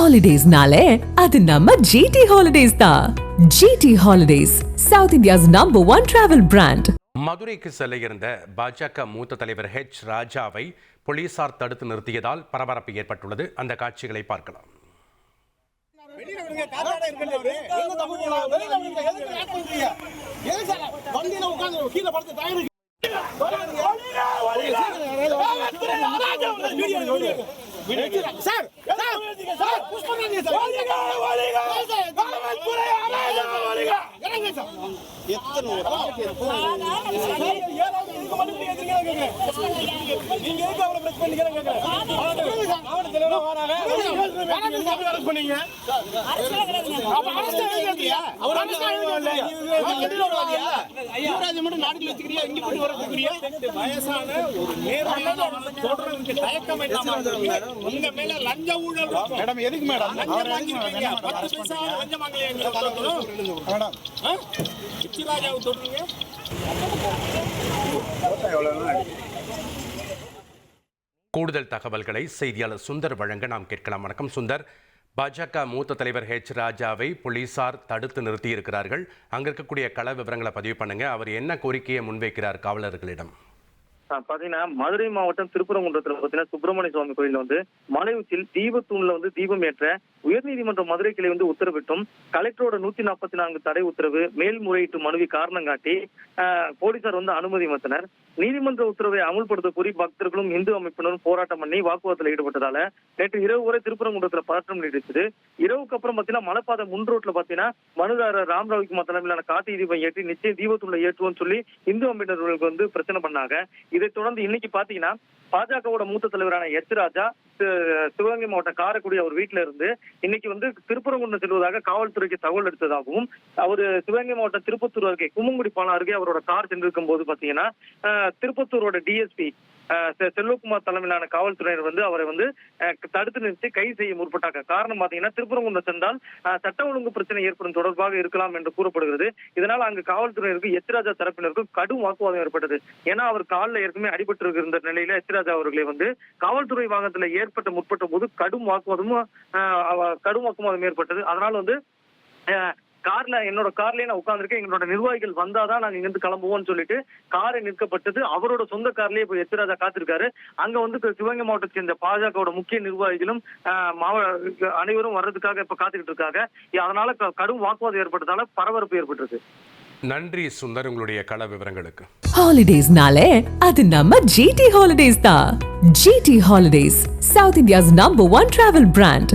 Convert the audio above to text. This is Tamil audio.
Holidays-nale, அது நம்ம GT Holidays தான். GT Holidays, South India's #1 travel brand. மதுரைக்கு செல்ல இருந்த பாஜக மூத்த தலைவர் ஹெச் ராஜாவை போலீசார் தடுத்து நிறுத்தியதால் பரபரப்பு ஏற்பட்டுள்ளது. அந்த காட்சிகளை பார்க்கலாம். கூடுதல் தகவல்களை செய்தியாளர் சுந்தர் வழங்க நாம் கேட்கலாம். வணக்கம் சுந்தர். பாஜக மூத்த தலைவர் ஹெச் ராஜாவை போலீசார் தடுத்து நிறுத்தியிருக்கிறார்கள். அங்க இருக்கக்கூடிய கள விவரங்களை பதிவு பண்ணுங்க. அவர் என்ன கோரிக்கையை முன்வைக்கிறார் காவலர்களிடம்? பாத்தீங்கன்னா மதுரை மாவட்டம் திருப்பரங்குன்றத்துல பாத்தீங்கன்னா சுப்பிரமணிய சுவாமி கோயில்ல மலை உச்சியில் தீபத்தூண்ல தீபம் ஏற்ற உயர்நீதிமன்ற மதுரை கிளை உத்தரவிட்டும் கலெக்டரோட 144 தடை உத்தரவு மேல்முறையீட்டு மனுவை காரணம் காட்டி போலீசார் அனுமதி மறுத்தனர். நீதிமன்ற உத்தரவை அமுல்படுத்த கோரி பக்தர்களும் இந்து அமைப்பினரும் போராட்டம் பண்ணி வாக்குவாதத்தில் ஈடுபட்டதால நேற்று இரவு வரை திருப்பரங்குன்றத்துல பதற்றம் நீடிச்சது. இரவுக்கு அப்புறம் பாத்தீங்கன்னா மலைப்பாதை முன்ரோட்ல பாத்தீங்கன்னா மனுதாரர் ராம் ரவிக்குமார் தலைமையிலான கார்த்திகை தீபம் ஏற்றி நிச்சயம் தீபத்தூண்ல ஏற்றுவோம்னு சொல்லி இந்து அமைப்பினர்களுக்கு பிரச்சனை பண்ணாங்க. இதைத் தொடர்ந்து இன்னைக்கு பாத்தீங்கன்னா பாஜகவோட மூத்த தலைவரான எச் ராஜா சிவகங்கை மாவட்டம் காரைக்குடி அவர் வீட்டுல இருந்து இன்னைக்கு திருப்பரங்குன்றம் செல்வதாக காவல்துறைக்கு தகவல் எடுத்ததாகவும் அவரு சிவகங்கை மாவட்டம் திருப்பத்தூர் அருகே கும்மங்குடி பாலம் அருகே அவரோட கார் சென்றிருக்கும் போது பாத்தீங்கன்னா திருப்பத்தூரோட டிஎஸ்பி செல்வகுமார் தலைமையிலான காவல்துறையினர் அவரை தடுத்து நிறுத்தி கைது செய்ய முற்பட்டாங்க. காரணம் பாத்தீங்கன்னா திருப்பரங்குன்றம் சென்றால் சட்ட ஒழுங்கு பிரச்சனை ஏற்படும் தொடர்பாக இருக்கலாம் என்று கூறப்படுகிறது. இதனால் அங்கு காவல்துறையினருக்கு எச் ராஜா தரப்பினருக்கும் கடும் வாக்குவாதம் ஏற்பட்டது. ஏன்னா அவர் காலில் ஏற்கனவே அடிபட்டு இருந்த நிலையில எச் ராஜா அவர்களை காவல்துறை வாகனத்துல முற்பட்ட போது கடும் வாக்குவாதம் ஏற்பட்டது. அதனால என்னோட கார்லயே நான் உட்கார்ந்துருக்கேன், எங்களோட நிர்வாகிகள் வந்தாதான் நாங்க இங்கிருந்து கிளம்புவோம்னு சொல்லிட்டு காரை நிற்கப்பட்டது. அவரோட சொந்த கார்லயே இப்ப எச் ராஜா காத்திருக்காரு. அங்க சிவகங்கை மாவட்டத்தை சேர்ந்த பாஜகவோட முக்கிய நிர்வாகிகளும் அனைவரும் வர்றதுக்காக இப்ப காத்துக்கிட்டு இருக்காங்க. அதனால கடும் வாக்குவாதம் ஏற்பட்டதால பரபரப்பு ஏற்பட்டிருக்கு. நன்றி சுந்தர், உங்களுடைய கள விவரங்களுக்கு. Holidays-nale, அது நம்ம GT Holidays தான். GT Holidays, South India's #1 travel brand.